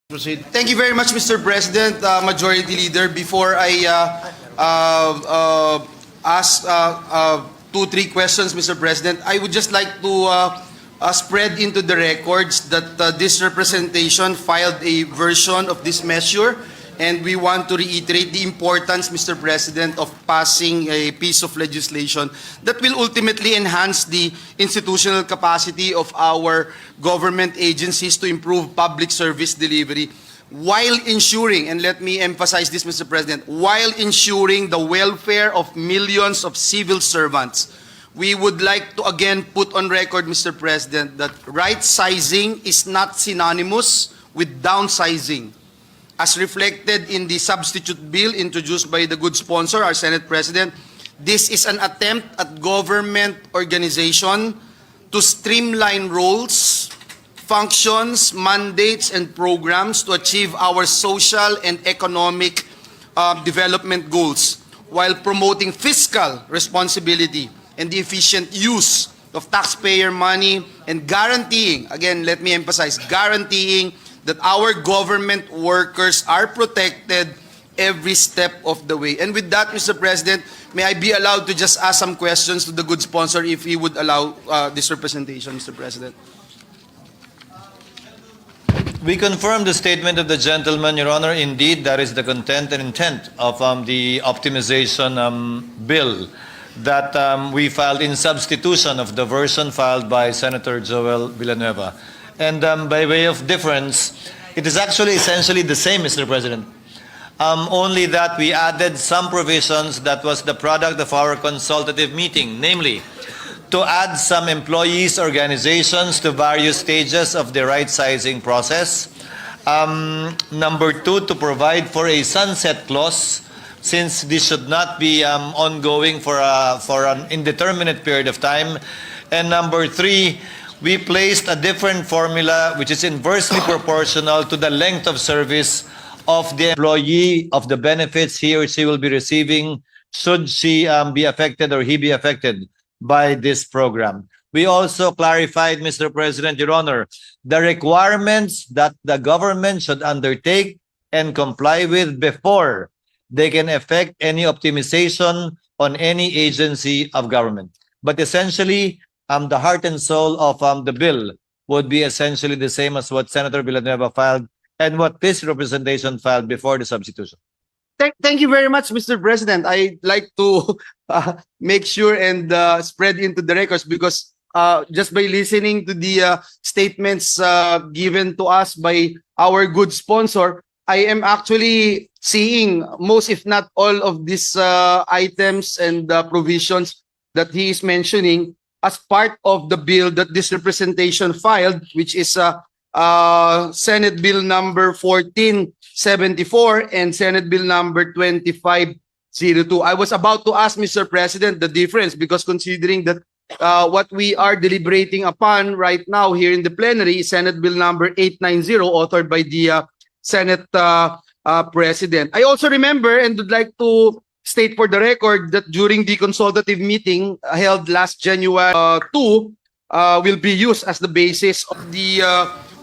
Proceed. Thank you very much, Mr. President, Majority Leader. Before I ask three questions, Mr. President, I would just like to spread into the records that this representation filed a version of this measure, and we want to reiterate the importance, Mr. President, of passing a piece of legislation that will ultimately enhance the institutional capacity of our government agencies to improve public service delivery while ensuring, and let me emphasize this, Mr. President, while ensuring the welfare of millions of civil servants. We would like to again put on record, Mr. President, that right sizing is not synonymous with downsizing. As reflected in the substitute bill introduced by the good sponsor, our Senate President, this is an attempt at government organization to streamline roles, functions, mandates, and programs to achieve our social and economic development goals while promoting fiscal responsibility and the efficient use of taxpayer money and guaranteeing, again, let me emphasize, guaranteeing that our government workers are protected every step of the way. And with that, Mr. President, may I be allowed to just ask some questions to the good sponsor if he would allow this representation, Mr. President? We confirm the statement of the gentleman, Your Honor. Indeed, that is the content and intent of the optimization bill that we filed in substitution of the version filed by Senator Joel Villanueva. And by way of difference, it is actually essentially the same, Mr. President. Only that we added some provisions that was the product of our consultative meeting, namely, to add some employees' organizations to various stages of the right-sizing process. Number two, to provide for a sunset clause, since this should not be ongoing for an indeterminate period of time. And number three, we placed a different formula which is inversely proportional to the length of service of the employee of the benefits he or she will be receiving should she be affected or he be affected by this program. We also clarified, Mr. President, Your Honor, the requirements that the government should undertake and comply with before they can effect any optimization on any agency of government. But essentially, the heart and soul of the bill would be essentially the same as what Senator Villanueva filed and what this representation filed before the substitution. Thank you very much, Mr. President. I'd like to make sure and spread into the records because just by listening to the statements given to us by our good sponsor, I am actually seeing most, if not all, of these items and provisions that he is mentioning as part of the bill that this representation filed, which is Senate Bill number 1474 and Senate Bill number 2502. I was about to ask, Mr. President, the difference because considering that what we are deliberating upon right now here in the plenary is Senate Bill number 890, authored by the Senate President. I also remember and would like to state for the record that during the consultative meeting held last January 2 will be used as the basis of the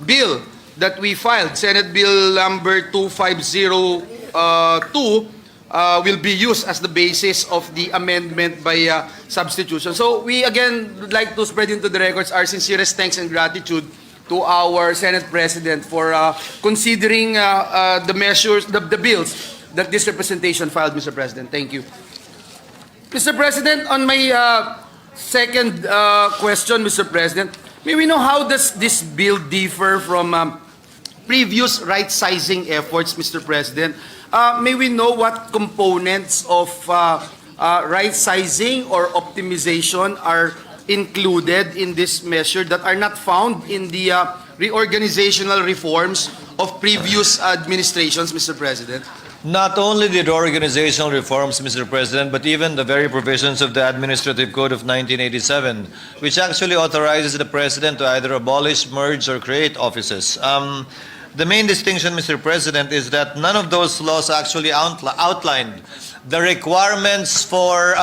bill that we filed. Senate Bill number 2502 will be used as the basis of the amendment by substitution. So we again would like to spread into the records our sincerest thanks and gratitude to our Senate President for considering the measures, the bills that this representation filed, Mr. President. Thank you. Mr. President, on my second question, Mr. President, may we know how does this bill differ from previous right-sizing efforts, Mr. President? May we know what components of right-sizing or optimization are included in this measure that are not found in the reorganizational reforms of previous administrations, Mr. President? Not only the organizational reforms, Mr. President, but even the very provisions of the Administrative Code of 1987, which actually authorizes the President to either abolish, merge, or create offices. The main distinction, Mr. President, is that none of those laws actually outlined the requirements for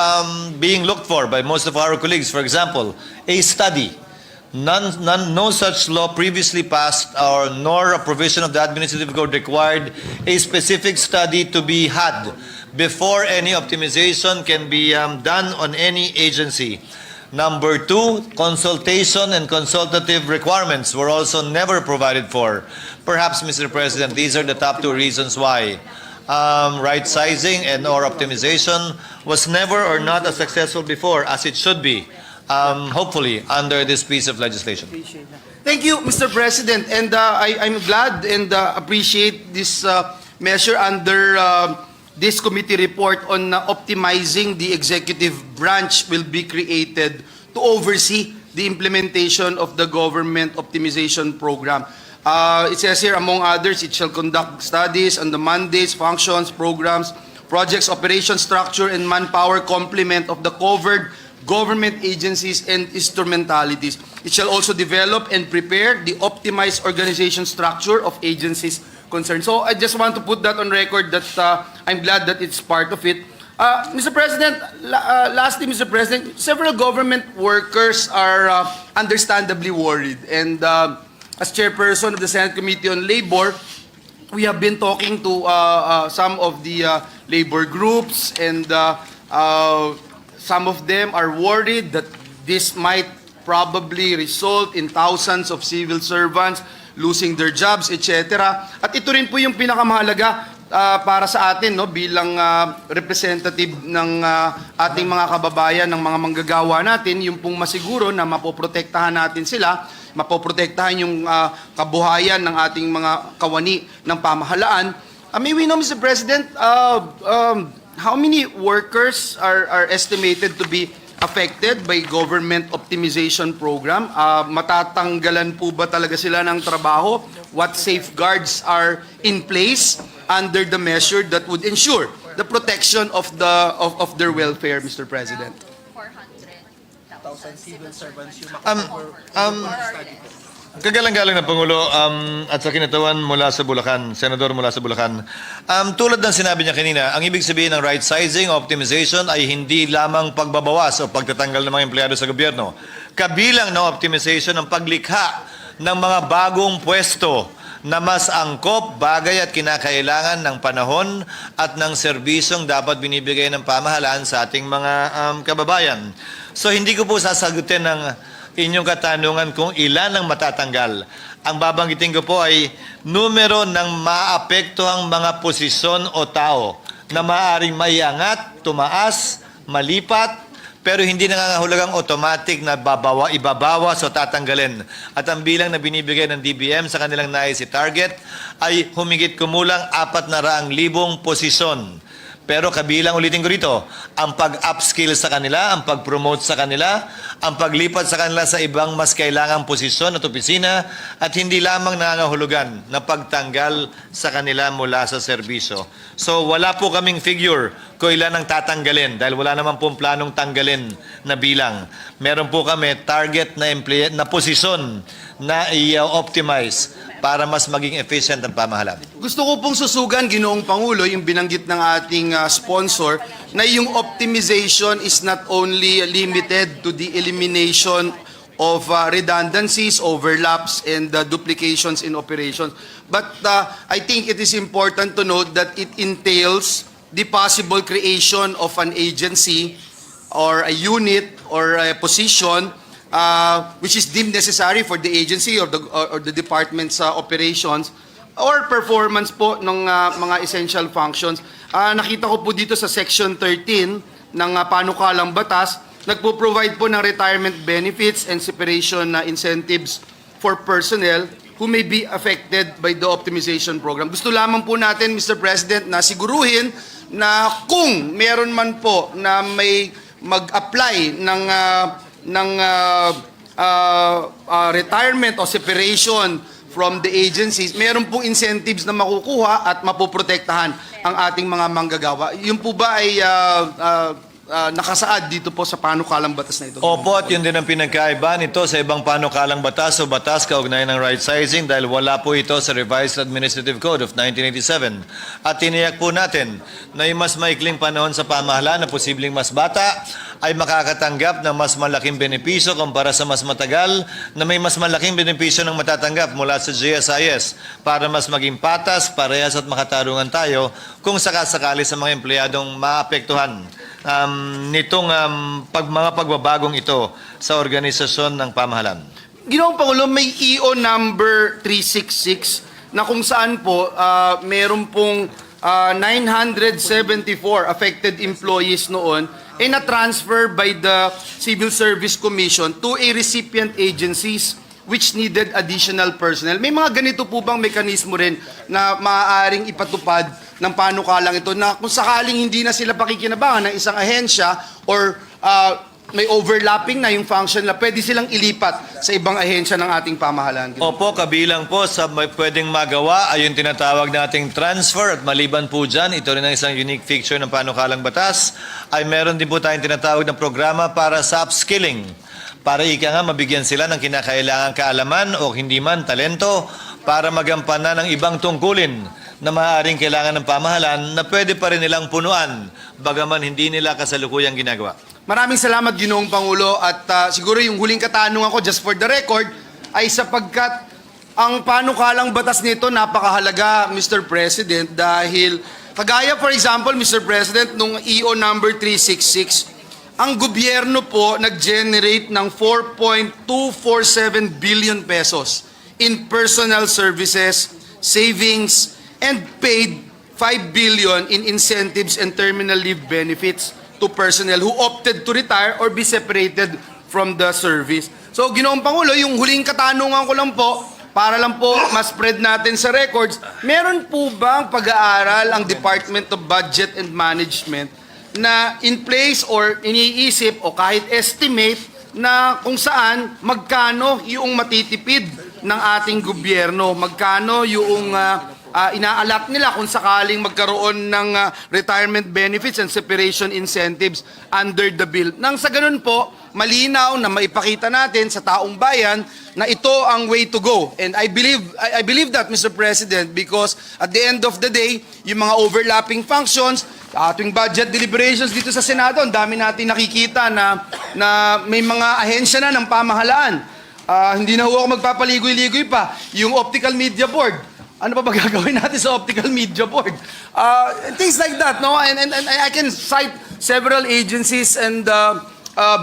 being looked for by most of our colleagues. For example, a study No such law previously passed or nor a provision of the Administrative Code required a specific study to be had before any optimization can be done on any agency. Number two, consultation and consultative requirements were also never provided for. Perhaps, Mr. President, these are the top two reasons why right sizing and or optimization was never or not as successful before as it should be, hopefully, under this piece of legislation. Thank you, Mr. President. And I'm glad and appreciate this measure under this committee report on optimizing the executive branch will be created to oversee the implementation of the government optimization program. It says here, among others, it shall conduct studies on the mandates, functions, programs, projects, operation structure, and manpower complement of the covered government agencies and instrumentalities. It shall also develop and prepare the optimized organization structure of agencies concerned. So I just want to put that on record that I'm glad that it's part of it. Mr. President, lastly, Mr. President, several government workers are understandably worried. And as chairperson of the Senate Committee on Labor, we have been talking to some of the labor groups, and some of them are worried that this might probably result in thousands of civil servants losing their jobs, etc. At ito rin po yung pinakamahalaga para sa atin, no, bilang representative ng ating mga kababayan, ng mga manggagawa natin, yung pong masiguro na mapoprotektahan natin sila, mapoprotektahan yung kabuhayan ng ating mga kawani ng pamahalaan. May we know, Mr. President, how many workers are estimated to be affected by government optimization program? Matatanggalan po ba talaga sila ng trabaho? What safeguards are in place under the measure that would ensure the protection of their welfare, Mr. President? 400,000 civil servants yung Kagalang-galang na Pangulo at sa kinatawan mula sa Bulacan, Senador mula sa Bulacan. Tulad ng sinabi niya kanina, ang ibig sabihin ng right sizing, optimization ay hindi lamang pagbabawas o pagtatanggal ng mga empleyado sa gobyerno. Kabilang ng optimization ang paglikha ng mga bagong pwesto na mas angkop, bagay at kinakailangan ng panahon at ng serbisyong dapat binibigay ng pamahalaan sa ating mga kababayan. So hindi ko po sasagutin ng inyong katanungan kung ilan ang matatanggal. Ang babanggitin ko po ay numero ng maapektuhang mga posisyon o tao na maaaring maiangat, tumaas, malipat, pero hindi nangangahulugang automatic na ibabawas o tatanggalin. At ang bilang na binibigay ng DBM sa kanilang nais target ay humigit kumulang 400,000 posisyon. Pero kabilang, ulitin ko rito, ang pag-upskill sa kanila, ang pag-promote sa kanila, ang paglipat sa kanila sa ibang mas kailangang posisyon at opisina, at hindi lamang nangangahulugan na pagtanggal sa kanila mula sa serbisyo. So wala po kaming figure kung ilan ang tatanggalin dahil wala naman pong planong tanggalin na bilang. Meron po kami target na posisyon na i-optimize para mas maging efficient ang pamahalaan. Gusto ko pong susugan, Ginoong Pangulo, yung binanggit ng ating sponsor, na yung optimization is not only limited to the elimination of redundancies, overlaps, and duplications in operations. But I think it is important to note that it entails the possible creation of an agency or a unit or a position which is deemed necessary for the agency or the department's operations or performance po ng mga essential functions. Nakita ko po dito sa Section 13 ng panukalang batas, nagpo-provide po ng retirement benefits and separation incentives for personnel who may be affected by the optimization program. Gusto lamang po natin, Mr. President, na siguruhin na kung meron man po na may mag-apply ng retirement o separation from the agencies, meron pong incentives na makukuha at mapoprotektahan ang ating mga manggagawa. Yun po ba ay nakasaad dito po sa panukalang batas na ito. Opo, at yun din ang pinagkaiba nito sa ibang panukalang batas o batas kaugnay ng right sizing dahil wala po ito sa Revised Administrative Code of 1987. At tiniyak po natin na yung mas maikling panahon sa pamahalaan na posibleng mas bata ay makakatanggap ng mas malaking benepisyo kumpara sa mas matagal na may mas malaking benepisyo ng matatanggap mula sa GSIS para mas maging patas, parehas at makatarungan tayo kung sakasakali sa mga empleyadong maapektuhan nitong mga pagbabagong ito sa organisasyon ng pamahalaan. Ginoong Pangulo, may EO number 366 na kung saan po meron pong 974 affected employees noon na-transfer by the Civil Service Commission to a recipient agencies which needed additional personnel. May mga ganito po bang mekanismo rin na maaaring ipatupad ng panukalang ito na kung sakaling hindi na sila pakikinabangan ng isang ahensya or may overlapping na yung function na pwede silang ilipat sa ibang ahensya ng ating pamahalaan? Opo, kabilang po sa pwedeng magawa ay yung tinatawag nating transfer at maliban po dyan, ito rin ang isang unique feature ng panukalang batas, ay meron din po tayong tinatawag na programa para sa upskilling. Para ika nga mabigyan sila ng kinakailangang kaalaman o hindi man talento para magampanan ng ibang tungkulin na maaaring kailangan ng pamahalaan na pwede pa rin nilang punuan bagaman hindi nila kasalukuyang ginagawa. Maraming salamat, Ginoong Pangulo, at siguro yung huling katanungan ko, just for the record, ay sapagkat ang panukalang batas nito napakahalaga, Mr. President, dahil kagaya, for example, Mr. President, nung EO number 366, ang gobyerno po nag-generate ng 4.247 billion pesos in personal services, savings, and paid 5 billion in incentives and terminal leave benefits to personnel who opted to retire or be separated from the service. So, Ginoong Pangulo, yung huling katanungan ko lang po, para lang po ma-spread natin sa records, meron po bang pag-aaral ang Department of Budget and Management na in place or iniisip o kahit estimate na kung saan magkano yung matitipid ng ating gobyerno, magkano yung inaalat nila kung sakaling magkaroon ng retirement benefits and separation incentives under the bill. Nang sa ganun po, malinaw na maipakita natin sa taong bayan na ito ang way to go. And I believe that, Mr. President, because at the end of the day, yung mga overlapping functions, ating budget deliberations dito sa Senado, ang dami natin nakikita na may mga ahensya na ng pamahalaan. Hindi na ho ako magpapaligoy-ligoy pa. Yung Optical Media Board, ano pa ba gagawin natin sa Optical Media Board? Things like that, no? And I can cite several agencies and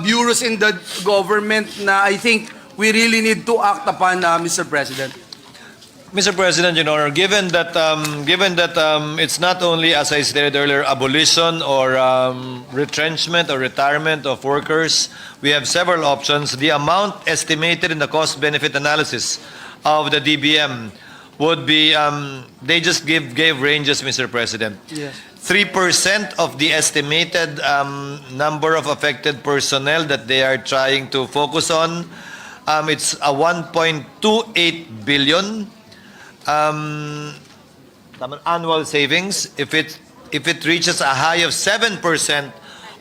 bureaus in the government na I think we really need to act upon, Mr. President. Mr. President, Your Honor, given that it's not only, as I stated earlier, abolition or retrenchment or retirement of workers, we have several options. The amount estimated in the cost-benefit analysis of the DBM would be, they just gave ranges, Mr. President. Yes. 3% of the estimated number of affected personnel that they are trying to focus on, it's a 1.28 billion annual savings. If it reaches a high of 7%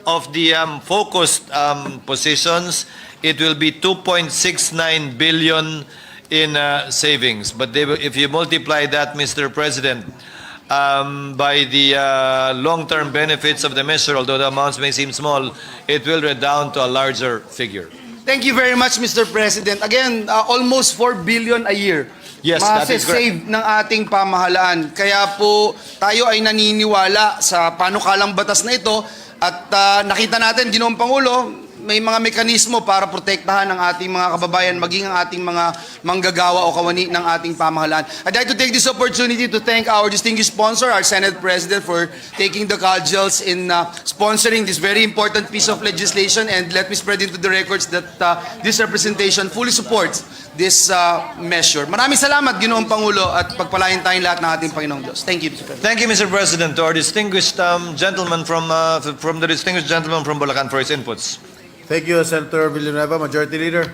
of the focused positions, it will be 2.69 billion in savings. But if you multiply that, Mr. President, by the long-term benefits of the measure, although the amounts may seem small, it will redound to a larger figure. Thank you very much, Mr. President. Again, almost 4 billion a year. Yes, that is correct. Save ng ating pamahalaan. Kaya po tayo ay naniniwala sa panukalang batas na ito at nakita natin, Ginoong Pangulo, may mga mekanismo para protektahan ang ating mga kababayan, maging ang ating mga manggagawa o kawani ng ating pamahalaan. I'd like to take this opportunity to thank our distinguished sponsor, our Senate President, for taking the cudgels in sponsoring this very important piece of legislation. And let me spread into the records that this representation fully supports this measure. Maraming salamat, Ginoong Pangulo, at pagpalain tayong lahat ng ating Panginoong Diyos. Thank you, Mr. President. Thank you, Mr. President, to our distinguished gentleman from the distinguished gentleman from Bulacan for his inputs. Thank you, Senator Villanueva, Majority Leader.